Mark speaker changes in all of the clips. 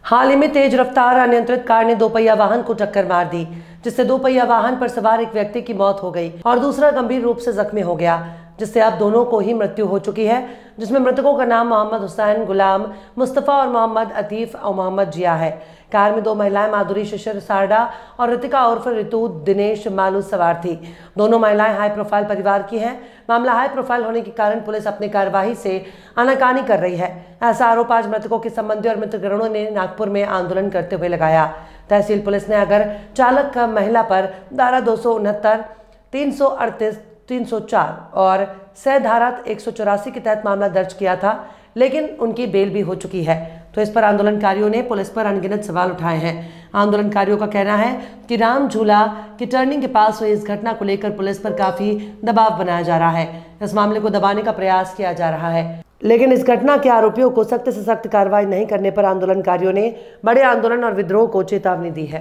Speaker 1: हाल ही में तेज रफ्तार अनियंत्रित कार ने दोपहिया वाहन को टक्कर मार दी, जिससे दोपहिया वाहन पर सवार एक व्यक्ति की मौत हो गई और दूसरा गंभीर रूप से जख्मी हो गया, जिससे अब दोनों को ही मृत्यु हो चुकी है। जिसमें मृतकों का नाम मोहम्मद हुसैन, गुलाम मुस्तफ़ा और मोहम्मद अतीफ और मोहम्मद जिया है। कार में दो महिलाएं माधुरी शिशिर सारडा और रितिका उर्फ रितु दिनेश मालू सवार थी। दोनों महिलाएं हाई प्रोफाइल परिवार की हैं। मामला हाई प्रोफाइल होने के कारण पुलिस अपनी कार्यवाही से आनाकानी कर रही है। ऐसा आरोप आज मृतकों के संबंधी और मित्रगणों ने नागपुर में आंदोलन करते हुए लगाया। तहसील पुलिस ने अगर चालक महिला पर धारा 269, 338, 304 और सह धारा 184 के तहत मामला दर्ज किया था, लेकिन उनकी बेल भी हो चुकी है। तो इस पर आंदोलनकारियों ने पुलिस पर अनगिनत सवाल उठाए हैं। आंदोलनकारियों का कहना है कि राम झूला की टर्निंग के पास हुई इस घटना को लेकर पुलिस पर काफी दबाव बनाया जा रहा है। इस मामले को दबाने का प्रयास किया जा रहा है, लेकिन इस घटना के आरोपियों को सख्त से सख्त कार्रवाई नहीं करने पर आंदोलनकारियों ने बड़े आंदोलन और विद्रोह को चेतावनी दी है।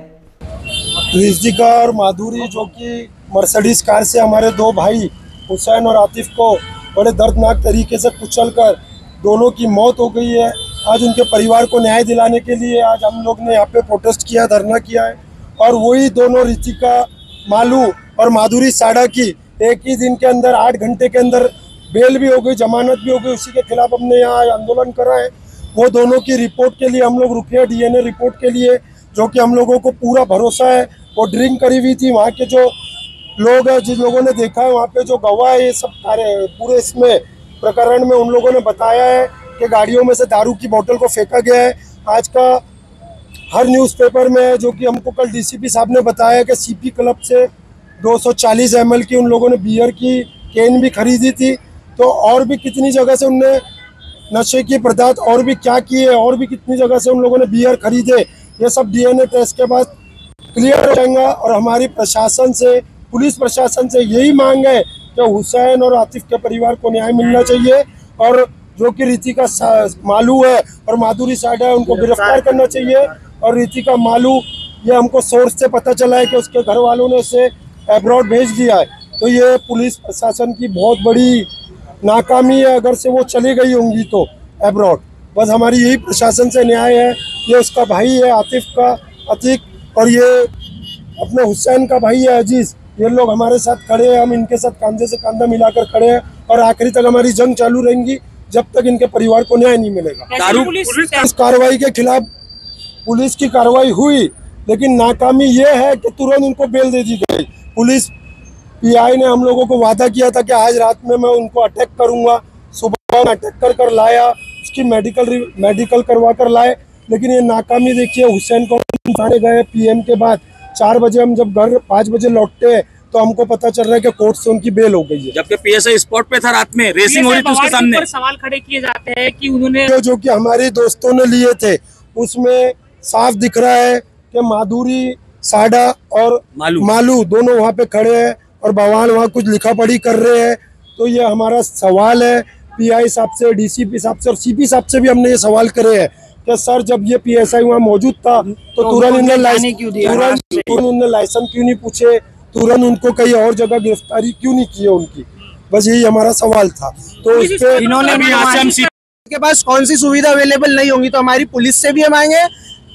Speaker 2: रितिका और माधुरी, जो कि मर्सिडीज कार से हमारे दो भाई हुसैन और आतिफ को बड़े दर्दनाक तरीके से कुचलकर दोनों की मौत हो गई है। आज उनके परिवार को न्याय दिलाने के लिए आज हम लोग ने यहाँ पे प्रोटेस्ट किया, धरना किया है। और वही दोनों रितिका मालू और माधुरी साड़ा की एक ही दिन के अंदर 8 घंटे के अंदर बेल भी हो गई, जमानत भी हो गई। उसी के खिलाफ हमने यहाँ आंदोलन करा है। वो दोनों की रिपोर्ट के लिए हम लोग रुके हैं, DNA रिपोर्ट के लिए, जो कि हम लोगों को पूरा भरोसा है। वो ड्रिंक करी हुई थी। वहाँ के जो लोग हैं, जिन लोगों ने देखा है, वहाँ पे जो गवाह है, ये सब पूरे इसमें प्रकरण में उन लोगों ने बताया है कि गाड़ियों में से दारू की बोतल को फेंका गया है। आज का हर न्यूज़पेपर में है, जो कि हमको कल DCP साहब ने बताया कि CP क्लब से 240 ml की उन लोगों ने बियर की कैन भी खरीदी थी। तो और भी कितनी जगह से उनने नशे की पदार्थ और भी क्या किए, और भी कितनी जगह से उन लोगों ने बियर खरीदे, ये सब DNA टेस्ट के बाद क्लियर हो जाएगा। और हमारी प्रशासन से, पुलिस प्रशासन से यही मांग है कि हुसैन और आतिफ के परिवार को न्याय मिलना चाहिए, और जो कि रितिका मालू है और माधुरी साड़ा है, उनको गिरफ्तार करना चाहिए। और रितिका मालू, ये हमको सोर्स से पता चला है कि उसके घर वालों ने उसे अब्रॉड भेज दिया है। तो ये पुलिस प्रशासन की बहुत बड़ी नाकामी है, अगर से वो चली गई होंगी तो अब्रॉड। बस हमारी यही प्रशासन से न्याय है। ये उसका भाई है आतिफ का अतीक, और ये अपने हुसैन का भाई है अजीज। ये लोग हमारे साथ खड़े हैं, हम इनके साथ कंधे से कंधा मिलाकर खड़े हैं, और आखिरी तक हमारी जंग चालू रहेंगी जब तक इनके परिवार को न्याय नहीं मिलेगा। इस कार्रवाई के खिलाफ पुलिस की कार्रवाई हुई, लेकिन नाकामी ये है कि तुरंत उनको बेल दे दी गई। पुलिस PI ने हम लोगों को वादा किया था कि आज रात में मैं उनको अटैक करूंगा। सुबह अटैक कर लाया, उसकी मेडिकल करवा कर लाए, लेकिन ये नाकामी देखिए। हुसैन को थाने गए PM के बाद 4 बजे, हम जब घर 5 बजे लौटते हैं तो हमको पता चल रहा है कि कोर्ट से उनकी बेल हो गई है,
Speaker 3: जबकि PSI स्पॉट पे था, रात में रेसिंग हो रही थी उसके सामने।
Speaker 4: सवाल खड़े किए जाते हैं कि उन्होंने
Speaker 2: जो कि हमारे दोस्तों ने लिए थे, उसमें साफ दिख रहा है कि माधुरी साड़ा और मालू दोनों वहाँ पे खड़े हैं और बवाल वहाँ कुछ लिखा पढ़ी कर रहे हैं। तो ये हमारा सवाल है PI साहब से, DCP साहब से और CP साहब से भी हमने ये सवाल करे हैं कि सर, जब ये PSI वहाँ मौजूद था तो तुरंत उन्होंने लाइसेंस क्यों नहीं पूछे, तुरंत उनको कहीं और जगह गिरफ्तारी क्यों नहीं की है उनकी। बस यही हमारा सवाल था। तो उस पे
Speaker 4: इन्होंने के पास कौन सी सुविधा अवेलेबल नहीं होंगी, तो हमारी पुलिस से भी हम आएंगे,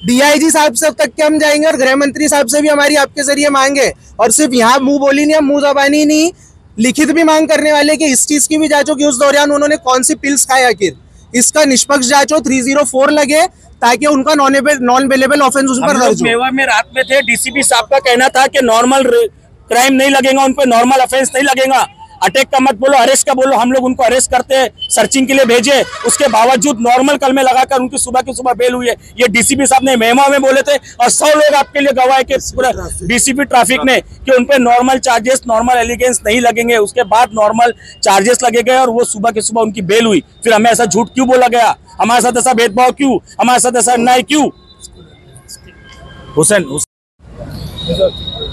Speaker 4: DIG साहब से तक के हम जाएंगे, और गृह मंत्री साहब से भी हमारी आपके जरिए मांगे। और सिर्फ यहाँ मुंह बोली नहीं, हम मुंह जबानी नहीं, लिखित भी मांग करने वाले कि इस चीज की भी जांच हो कि उस दौरान उन्होंने कौन सी पिल्स खाए, आखिर इसका निष्पक्ष जांच हो, 304 लगे, ताकि उनका नॉन बेलेबल ऑफेंस उस पर दर्ज हो।
Speaker 3: मेवा में रात में थे, DCP साहब का कहना था कि नॉर्मल क्राइम नहीं लगेगा, उन पे नॉर्मल ऑफेंस नहीं लगेगा। अटैक का मत बोलो, अरेस्ट का बोलो। हम लोग उनको अरेस्ट करते सर्चिंग के लिए भेजे, उसके बावजूद नॉर्मल कलमे लगाकर उनकी सुबह की सुबह बेल हुई है। ये DCP साहब ने मेहमा में बोले थे, और 100 लोग आपके लिए गवाह के पूरा DCP ट्रैफिक ने कि उन पे नॉर्मल चार्जेस, नॉर्मल एलिगेंस नहीं लगेंगे। उसके बाद नॉर्मल चार्जेस लगे गए, और वो सुबह की सुबह उनकी बेल हुई। फिर हमें ऐसा झूठ क्यों बोला गया, हमारे साथ ऐसा भेदभाव क्यों, हमारे साथ ऐसा अन्याय क्यों? हुसैन,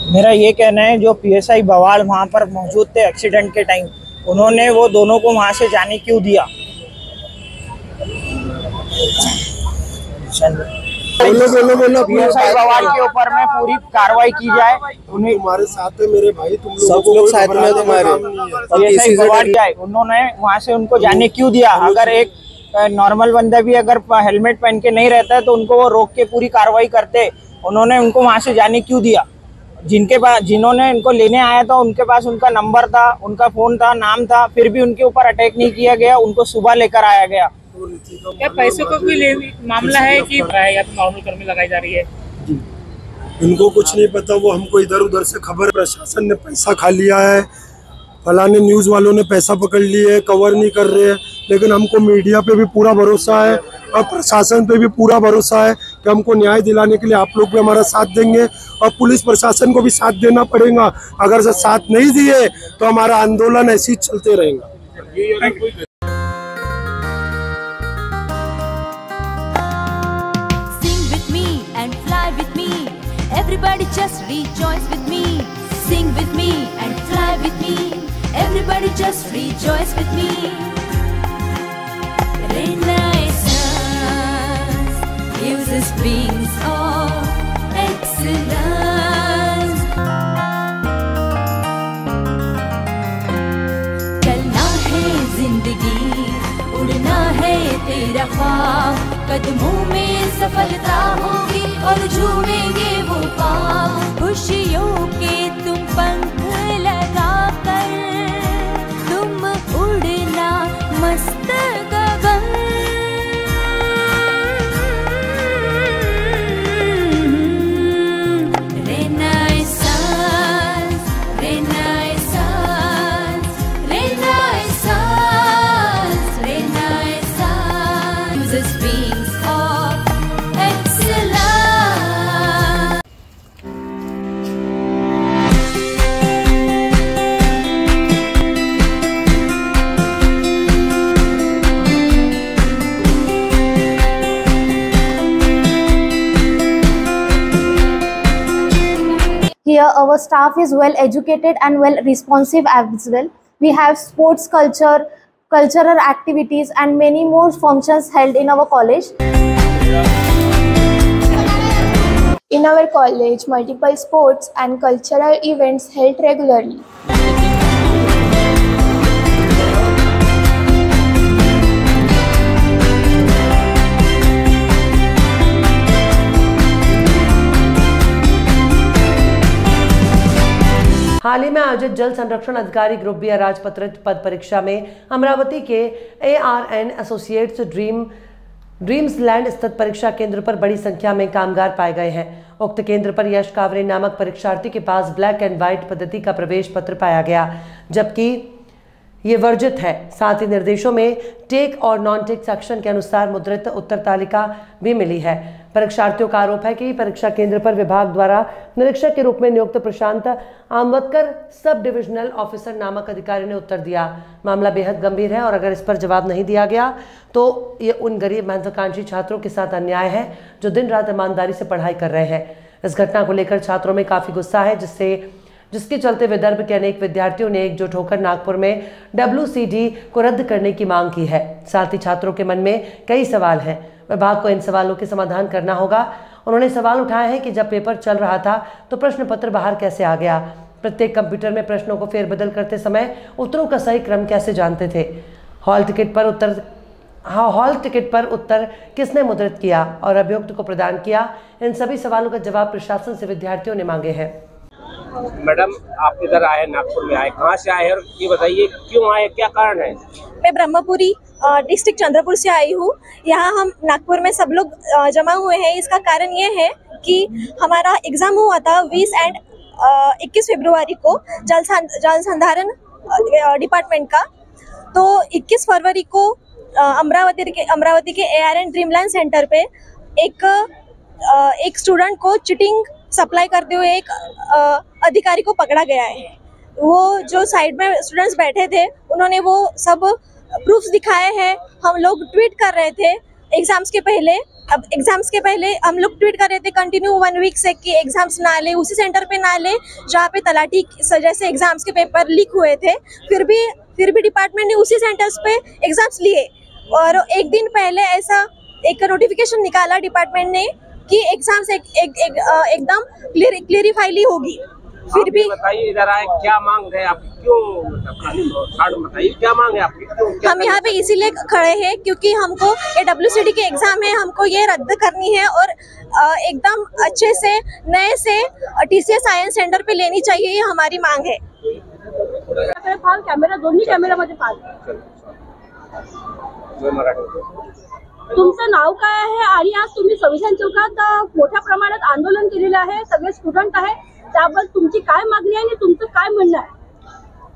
Speaker 4: मेरा ये कहना है, जो PSI बवाल वहाँ पर मौजूद थे एक्सीडेंट के टाइम, उन्होंने वो दोनों को वहाँ से जाने क्यों दिया?
Speaker 2: बोलो
Speaker 4: PSI बवाल के ऊपर में पूरी कार्रवाई की जाए। उन्हें
Speaker 2: तुम्हारे साथ है मेरे भाई, तुम
Speaker 4: सब लोग साथ में तुम्हारे, PSI बवाल जाए, उन्होंने वहाँ से उनको जाने क्यों दिया? अगर एक
Speaker 5: नॉर्मल बंदा भी अगर हेलमेट पहन के नहीं रहता है तो उनको वो रोक के पूरी कार्रवाई करते। उन्होंने उनको वहाँ से जाने क्यों दिया? जिनके पास, जिन्होंने इनको लेने आया था उनके पास उनका नंबर था, उनका फोन था, नाम था, फिर भी उनके ऊपर अटैक नहीं किया गया, उनको सुबह लेकर आया गया।
Speaker 6: क्या पैसों का कोई मामला है कि या तो नॉर्मल कर्मी लगाई जा रही है?
Speaker 2: इनको कुछ नहीं पता, वो हमको इधर उधर से खबर, प्रशासन ने पैसा खा लिया है, फलाने न्यूज़ वालों ने पैसा पकड़ लिए, कवर नहीं कर रहे हैं। लेकिन हमको मीडिया पे भी पूरा भरोसा है और प्रशासन पे भी पूरा भरोसा है कि हमको न्याय दिलाने के लिए आप लोग भी हमारा साथ देंगे और पुलिस प्रशासन को भी साथ देना पड़ेगा। अगर से साथ नहीं दिए तो हमारा आंदोलन ऐसे ही चलते रहेगा।
Speaker 7: Everybody just rejoice with me. Sing with me and fly with me. Everybody just rejoice with me. Renaissance gives us wings of excellence. चलना है जिंदगी, उड़ना है तेरा ख्वाब, कदमों में सफलता होगी और झूमेंगे वो पाँव। खुशियों के तुम पंख लगाकर तुम उड़ना मस्त गगन। Renaissance, Renaissance, Renaissance, Renaissance gives us wings of excellence.
Speaker 8: Here our staff is well educated and well responsive as well. We have sports culture, cultural activities and many more functions held in our college.
Speaker 9: In our college, multiple sports and cultural events held regularly.
Speaker 1: हाल ही में आयोजित जल संरक्षण अधिकारी group B राजपत्रित पद परीक्षा में अमरावती के ARN एसोसिएट्स ड्रीम्स लैंड स्थित परीक्षा केंद्र पर बड़ी संख्या में कामगार पाए गए हैं। उक्त केंद्र पर यश कावरे नामक परीक्षार्थी के पास ब्लैक एंड व्हाइट पद्धति का प्रवेश पत्र पाया गया, जबकि ये वर्जित है। साथ ही निर्देशों में टेक और नॉन टेक सेक्शन के अनुसार मुद्रित उत्तर तालिका भी मिली है। परीक्षार्थियों का आरोप है कि परीक्षा केंद्र पर विभाग द्वारा निरीक्षक के रूप में नियुक्त प्रशांत आम्बतकर सब डिविजनल ऑफिसर नामक अधिकारी ने उत्तर दिया। मामला बेहद गंभीर है और अगर इस पर जवाब नहीं दिया गया तो ये उन गरीब महत्वाकांक्षी छात्रों के साथ अन्याय है जो दिन रात ईमानदारी से पढ़ाई कर रहे हैं। इस घटना को लेकर छात्रों में काफी गुस्सा है, जिसके चलते विदर्भ के अनेक विद्यार्थियों ने एकजुट होकर नागपुर में WCD को रद्द करने की मांग की है। साथ ही छात्रों के मन में कई सवाल हैं, विभाग को इन सवालों के समाधान करना होगा। उन्होंने सवाल उठाए हैं कि जब पेपर चल रहा था तो प्रश्न पत्र बाहर कैसे आ गया, प्रत्येक कंप्यूटर में प्रश्नों को फेरबदल करते समय उत्तरों का सही क्रम कैसे जानते थे, हॉल टिकट पर उत्तर किसने मुद्रित किया और अभियुक्त को प्रदान किया। इन सभी सवालों का जवाब प्रशासन से विद्यार्थियों ने मांगे हैं।
Speaker 10: मैडम, आप इधर आए, नागपुर में आए, कहाँ से आए और ये बताइए क्यों आए, क्या कारण है?
Speaker 11: मैं ब्रह्मपुरी डिस्ट्रिक्ट चंद्रपुर से आई हूँ। यहाँ हम नागपुर में सब लोग जमा हुए हैं। इसका कारण ये है कि हमारा एग्जाम हुआ था 20 और 21 फरवरी को जल संधारण डिपार्टमेंट का। तो 21 फरवरी को अमरावती के ARN ड्रीमलैंड सेंटर पे एक स्टूडेंट को चीटिंग सप्लाई करते हुए एक अधिकारी को पकड़ा गया है। वो जो साइड में स्टूडेंट्स बैठे थे उन्होंने वो सब प्रूफ्स दिखाए हैं। हम लोग ट्वीट कर रहे थे एग्जाम्स के पहले। अब एग्जाम्स के पहले हम लोग ट्वीट कर रहे थे कंटिन्यू 1 वीक से कि एग्जाम्स ना ले, उसी सेंटर पे ना ले जहाँ पे तलाटी जैसे एग्जाम्स के पेपर लीक हुए थे। फिर भी डिपार्टमेंट ने उसी सेंटर्स पे एग्जाम्स लिए और एक दिन पहले ऐसा एक नोटिफिकेशन निकाला डिपार्टमेंट ने कि एग्जाम्स एकदम क्लियरिफाइली होगी। फिर भी
Speaker 10: बताइए, इधर आए, क्या मांग है आपकी, क्यों बताइए क्या मांग है आपकी, क्यों?
Speaker 11: हम यहाँ पे इसीलिए खड़े हैं क्योंकि हमको ये WCD के एग्जाम है, हमको ये रद्द करनी है और एकदम अच्छे से नए से TCS साइंस सेंटर पे लेनी चाहिए, ये हमारी मांग है।
Speaker 12: कॅमेरा दोन्ही कॅमेरामध्ये पाहतो। तुमचं नाव काय आहे आणि आज तुम्ही संविधान चौकात मोठ्या प्रमाणात आंदोलन केलेलं आहे, सगळे स्टुडंट आहे, त्याबद्दल तुमची काय मागणी आहे आणि तुमचं काय म्हणणं आहे?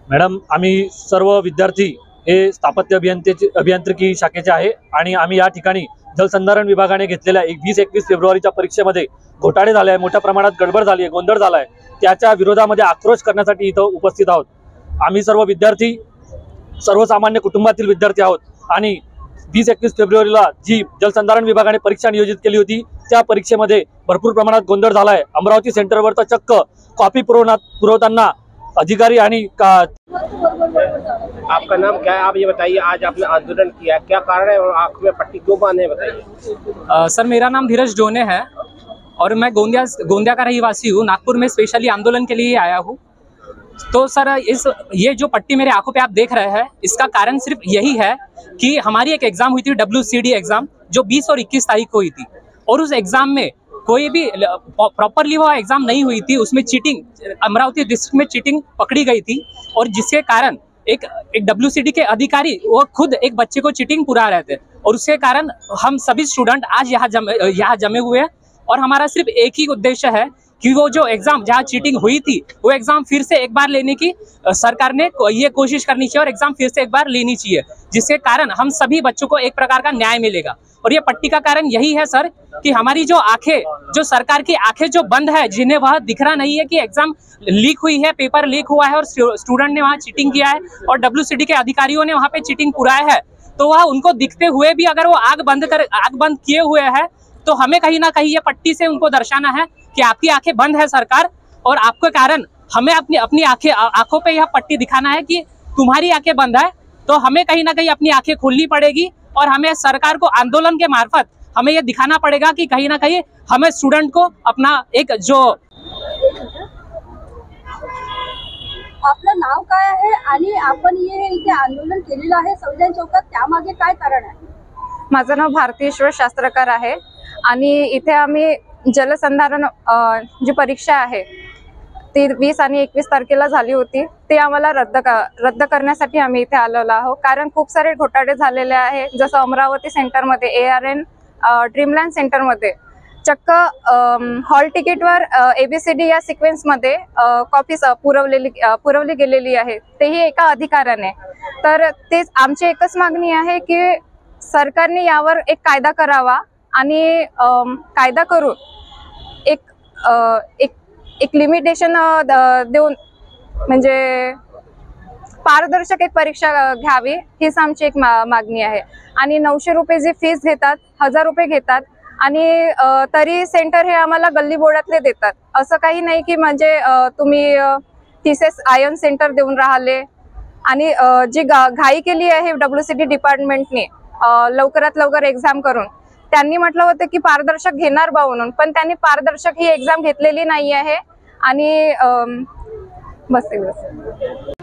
Speaker 13: मॅडम, आम्ही सर्व विद्यार्थी हे स्थापत्य अभियांत्रिकी शाखेचे आहे आणि आम्ही या ठिकाणी जलसंधारण विभागाने घेतलेल्या 20-21 फेब्रुवारीच्या परीक्षेमध्ये घोटाळे झाले आहे, मोठ्या प्रमाणात गडबड झाली आहे, गोंधळ झाला आहे, त्याच्या विरोधामध्ये आक्रोश करण्यासाठी इथं उपस्थित आहोत। आम्ही सर्व विद्यार्थी सर्वसामान्य कुटुंबातील विद्यार्थी आहोत आणि 20-21 फेब्रुवारीला जी जलसंधारण विभागाने परीक्षा नियोजित केली होती त्या परीक्षेमध्ये भरपूर प्रमाणात गोंधळ झाला आहे। अमरावती सेंटरवर तर चक्क कॉपी पुरवताना अधिकारी आणि
Speaker 10: आपका नाम क्या है, आप ये बताइए, आज आपने आंदोलन किया, क्या कारण है और आंख में पट्टी क्यों बांधे है, बताइए।
Speaker 14: सर, मेरा नाम धीरज डोने है और मैं गोंदिया का रहीवासी हूँ। नागपुर में स्पेशली आंदोलन के लिए आया हूँ। तो सर, ये जो पट्टी मेरे आंखों पे आप देख रहे हैं, इसका कारण सिर्फ यही है कि हमारी एक एग्जाम हुई थी WCD एग्जाम, जो 20 और 21 तारीख को हुई थी और उस एग्जाम में कोई भी प्रॉपरली वो एग्जाम नहीं हुई थी, उसमें चीटिंग, अमरावती डिस्ट्रिक्ट में चीटिंग पकड़ी गई थी और जिसके कारण एक WCD के अधिकारी वो खुद एक बच्चे को चीटिंग पुरा रहे थे और उसके कारण हम सभी स्टूडेंट आज यहाँ जमे हुए हैं और हमारा सिर्फ एक ही उद्देश्य है कि वो जो एग्जाम जहाँ चीटिंग हुई थी वो एग्जाम फिर से एक बार लेने की सरकार ने ये कोशिश करनी चाहिए और एग्जाम फिर से एक बार लेनी चाहिए, जिसके कारण हम सभी बच्चों को एक प्रकार का न्याय मिलेगा। और ये पट्टी का कारण यही है सर कि हमारी जो आंखें, जो सरकार की आंखें जो बंद है, जिन्हें वह दिख रहा नहीं है कि एग्जाम लीक हुई है, पेपर लीक हुआ है और स्टूडेंट ने वहाँ चीटिंग किया है और WCD के अधिकारियों ने वहाँ पे चीटिंग पुराया है, तो वह उनको दिखते हुए भी अगर वो आग बंद किए हुए है तो हमें कहीं ना कहीं ये पट्टी से उनको दर्शाना है कि आपकी आंखें बंद है सरकार, और आपके कारण हमें अपनी आंखों पे यह पट्टी दिखाना है कि तुम्हारी आंखें बंद है, तो हमें कहीं ना कहीं अपनी आंखें खोलनी पड़ेगी और हमें सरकार को आंदोलन के मार्फत हमें ये दिखाना पड़ेगा कि कहीं ना कहीं हमें स्टूडेंट को अपना एक जो।
Speaker 12: आपलं नाव काय आहे आणि आपण हे इथे आंदोलन केलेलं आहे संविधान चौकात, त्यामागे काय कारण आहे?
Speaker 15: माझं नाव भारती ईश्वर शास्त्रकर आहे आणि इथे आम्ही जलसंधारण जी परीक्षा आहे ती 20 आणि 21 तारखेला झाली होती, ते आम्हाला रद्द करण्यासाठी आम्ही इथे आलेलो आहोत। कारण खूप सारे घोटाळे झालेले आहे, जसं अमरावती सेंटरमध्ये ARN ड्रीमलँड सेंटरमध्ये चक्क हॉल तिकीटवर ABCD या सिक्वेन्समध्ये कॉपीज पुरवली गेलेली आहे, तेही एका अधिकाऱ्याने। तर तेच आमची एकच मागणी आहे की सरकारने यावर एक कायदा करावा आणि कायदा करून एक लिमिटेशन देऊन म्हणजे पारदर्शक एक परीक्षा घ्यावी, हीच आमची एक मागणी आहे। आणि 900 रुपये जी फीस घेतात, 1000 रुपये घेतात आणि तरी सेंटर हे आम्हाला गल्ली बोर्डातले देतात। असं काही नाही की म्हणजे तुम्ही TCS आयन सेंटर देऊन राहिले आणि जी घाई केली आहे WCD डिपार्टमेंटने लवकरात लवकर एक्झाम करून, त्यांनी म्हटलं होतं की पारदर्शक घेणार बा म्हणून, पण त्यांनी पारदर्शक ही एक्झाम घेतलेली नाही आहे आणि बस एवढंच।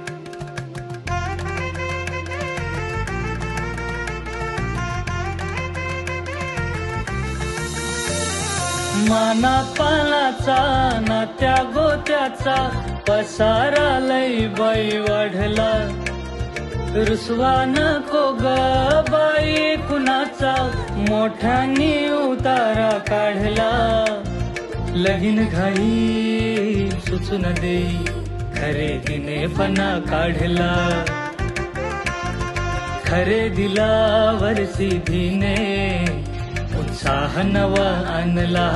Speaker 16: माना पानाचा नात्या गोत्याचा पसारा लई बाई वाढला, रुसवा नको ग बाई कुणाचा मोठ्यानी उतारा काढला, लगीन घाई सुचून देई खरेदीने पणा काढला, खरेदीला वरसी धीने उत्साह नवा आणला,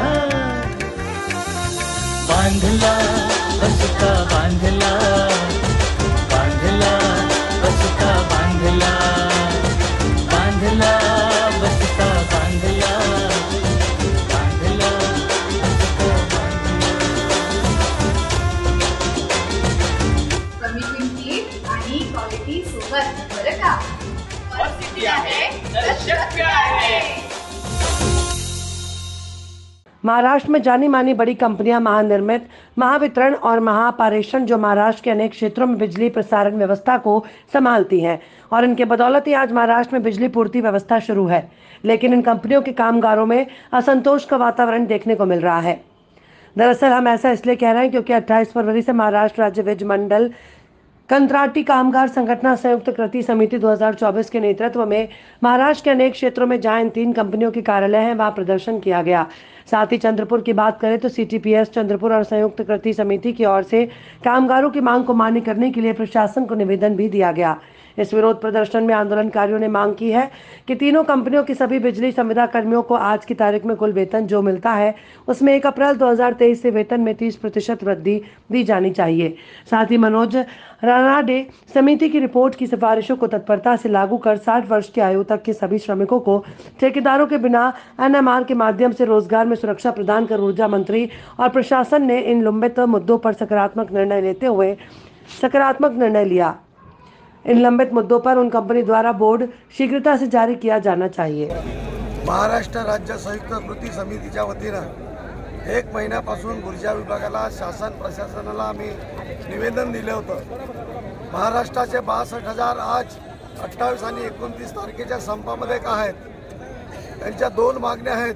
Speaker 16: बांधला बसता बांधला, बांधला बसता बांधला, बांधला बसता बांधला, बांधला बसता बांधला।
Speaker 17: कमी किमतीत आणि क्वालिटी सोबत, बरं का? आहे तर शक्य आहे।
Speaker 1: महाराष्ट्र में जानी मानी बड़ी कंपनियां महानिर्मित, महावितरण और महापारेषण जो महाराष्ट्र के अनेक क्षेत्रों में बिजली प्रसारण व्यवस्था को संभालती हैं और इनके बदौलत ही आज महाराष्ट्र में बिजली पूर्ति व्यवस्था शुरू है। लेकिन इन कंपनियों के कामगारों में असंतोष का वातावरण देखने को मिल रहा है। दरअसल हम ऐसा इसलिए कह रहे हैं क्योंकि 28 फरवरी से महाराष्ट्र राज्य विज मंडल कंत्राटी कामगार संगठन संयुक्त कृति समिति 2024 के नेतृत्व में महाराष्ट्र के अनेक क्षेत्रों में जहां इन 3 कंपनियों के कार्यालय हैं वहां प्रदर्शन किया गया। साथ ही चंद्रपुर की बात करें तो CTPS चंद्रपुर और संयुक्त कृति समिति की ओर से कामगारों की मांग को मान्य करने के लिए प्रशासन को निवेदन भी दिया गया। इस विरोध प्रदर्शन में आंदोलनकारियों ने मांग की है कि तीनों कंपनियों की सभी बिजली संविदा कर्मियों को आज की तारीख में कुल वेतन जो मिलता है उसमें 1 अप्रैल 2023 से वेतन में 30% वृद्धि दी जानी चाहिए। साथ ही मनोज रानाडे समिति की रिपोर्ट की सिफारिशों को तत्परता से लागू कर 60 वर्ष की आयु तक के सभी श्रमिकों को ठेकेदारों के बिना NMR के माध्यम से रोजगार में सुरक्षा प्रदान कर ऊर्जा मंत्री और प्रशासन ने इन लंबित मुद्दों पर सकारात्मक निर्णय लिया। इन लंबित मुद्दों पर उन कंपनी द्वारा बोर्ड शीघ्रता से जारी किया जाना चाहिए।
Speaker 2: महाराष्ट्र राज्य संयुक्त कृती समितीच्या वतीनं 1 महिन्यापासून ऊर्जा विभागाला शासन प्रशासनाला आम्ही निवेदन दिले होतं। महाराष्ट्राचे 62,000 आज 28 आणि 29 तारखेच्या संपामध्ये का आहेत? त्यांच्या 2 मागण्या आहेत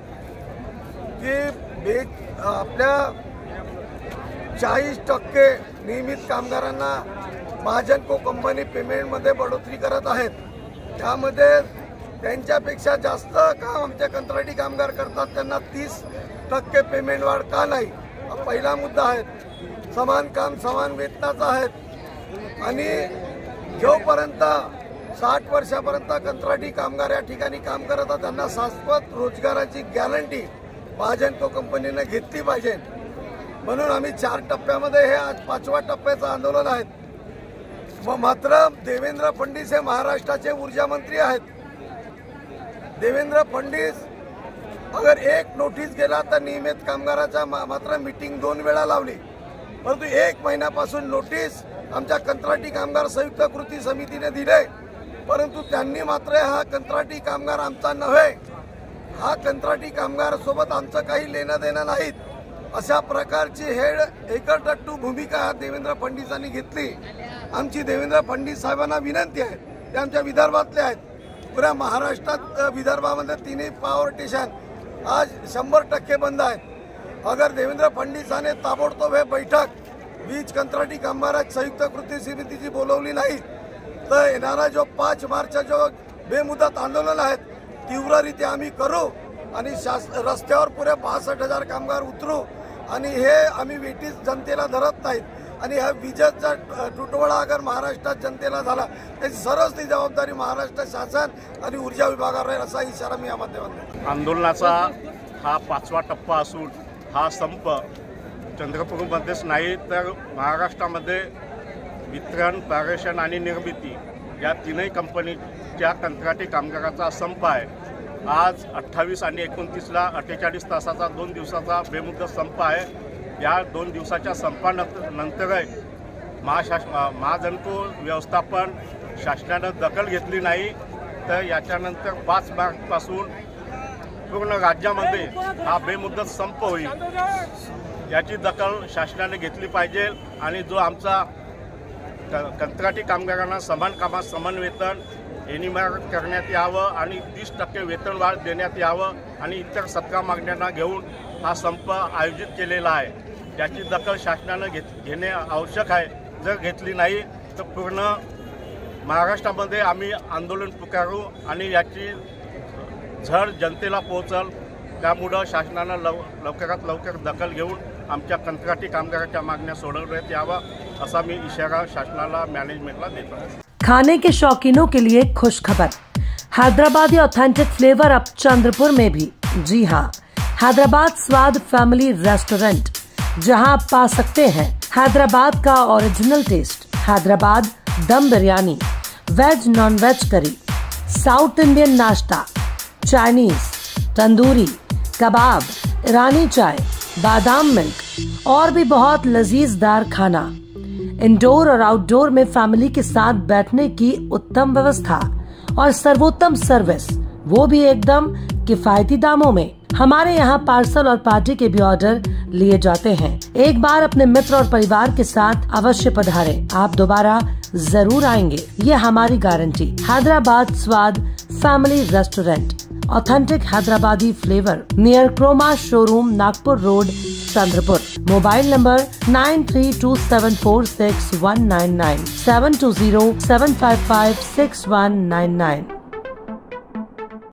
Speaker 2: की आपल्या 40% नियमित कामगारांना महाजनको कंपनी पेमेंटमध्ये बढ़ोतरी करत आहेत, त्यामध्ये त्यांच्यापेक्षा जास्त काम आमच्या कंत्राटी कामगार करतात त्यांना 30% पेमेंट वाढ का नाही? हा पहिला मुद्दा आहे। समान काम समान वेतनाचा आहे आणि जोपर्यंत 60 वर्षापर्यंत कंत्राटी कामगार या ठिकाणी काम करतात त्यांना शाश्वत रोजगाराची गॅरंटी महाजनको कंपनीने घेतली पाहिजे। म्हणून आम्ही 4 टप्प्यामध्ये हे आज 5व्या टप्प्याचं आंदोलन आहे। मात्र देवेंद्र फडणवीस हे महाराष्ट्राचे ऊर्जा मंत्री आहेत। देवेंद्र फडणवीस अगर 1 नोटीस गेला तर नियमित कामगाराचा मात्र मीटिंग 2 वेळा लावली, परंतु 1 महिन्यापासून नोटीस आमच्या कंत्राटी कामगार संयुक्त कृती समितीने दिले, परंतु त्यांनी मात्र हा कंत्राटी कामगार आमचा नव्हे, हा कंत्राटी कामगार सोबत आमचं काही लेणं देणं नाहीत अशा प्रकारची एकटट्टू भूमिका देवेंद्र फडणवीसांनी घेतली। आमची देवेंद्र फडणवीस साहेबांना विनंती आहे, ते आमच्या विदर्भातले आहेत, पुऱ्या महाराष्ट्रात विदर्भामध्ये 3 पॉवर स्टेशन आज 100% बंद आहेत। अगर देवेंद्र फडणवीसांनी ताबडतोब हे बैठक वीज कंत्राटी कामगार संयुक्त कृती समितीची बोलवली नाही तर येणारा जो 5 मार्च जो बेमुदत आंदोलन आहे तीव्ररित्या आम्ही करू आणि रस्त्यावर पुरे 62,000 कामगार उतरू आणि हे आम्ही वेटीस जनतेला धरत नाहीत आणि हा विजेचा तुटवडा अगर महाराष्ट्रात जनतेला झाला त्याची सर्वच ती जबाबदारी महाराष्ट्र शासन आणि ऊर्जा विभागावर आहे असा इशारा मी या माध्यमातून देतो।
Speaker 18: आंदोलनाचा हा 5वा टप्पा असून हा संप चंद्रपूरमध्येच नाही तर महाराष्ट्रामध्ये वितरण, पारेषण आणि निर्मिती या 3 कंपनीच्या कंत्राटी कामगाराचा संप आहे। आज 28 आणि 29ला 48 तासाचा 2 दिवसाचा बेमुदत संप आहे। या 2 दिवसाच्या संपानंतर महाजनको व्यवस्थापन शासनाने दखल घेतली नाही तर याच्यानंतर 5 मार्चपासून पूर्ण राज्यामध्ये हा बेमुदत संप होईल। याची दखल शासनाने घेतली पाहिजे आणि जो आमचा कंत्राटी कामगारांना समान कामात समान वेतन NMR करण्यात यावं आणि 30% वेतन वाढ देण्यात यावं आणि इतर 17 मागण्यांना घेऊन हा संप आयोजित केलेला आहे। याची दखल शासनाने घेणे आवश्यक आहे। जर घेतली नाही तर पूर्ण महाराष्ट्रामध्ये आम्ही आंदोलन पुकारू आणि याची झळ जनतेला पोहोचल। त्यामुळे शासनाने लवकरात लवकर दखल घेऊन आमच्या कंत्राटी कामगारांच्या मागण्या सोडवण्यात यावं असा मी इशारा शासनाला मॅनेजमेंटला देतो।
Speaker 1: खाने के शौकीनों के लिए खुश खबर, हैदराबादी ऑथेंटिक फ्लेवर अब चंद्रपुर में भी। जी हां, हैदराबाद स्वाद फैमिली रेस्टोरेंट, जहां आप पा सकते हैं हैदराबाद का original taste, Hyderabad dum biryani, veg non veg curry, south Indian नाश्ता, चाइनीज, तंदूरी, कबाब, ईरानी चाय, बादाम मिल्क और भी बहुत लजीजदार खाना। इंडोर और आउटडोर में फैमिली के साथ बैठने की उत्तम व्यवस्था और सर्वोत्तम सर्विस वो भी एकदम किफायती दामों में। हमारे यहाँ पार्सल और पार्टी के भी ऑर्डर लिए जाते हैं। एक बार अपने मित्र और परिवार के साथ अवश्य पधारें, आप दोबारा जरूर आएंगे, ये हमारी guarantee. Hyderabad Swad family restaurant, authentic Hyderabadi flavour, near Croma showroom, Nagpur road, Chandrapur. Mobile number 9327461999 72075561999।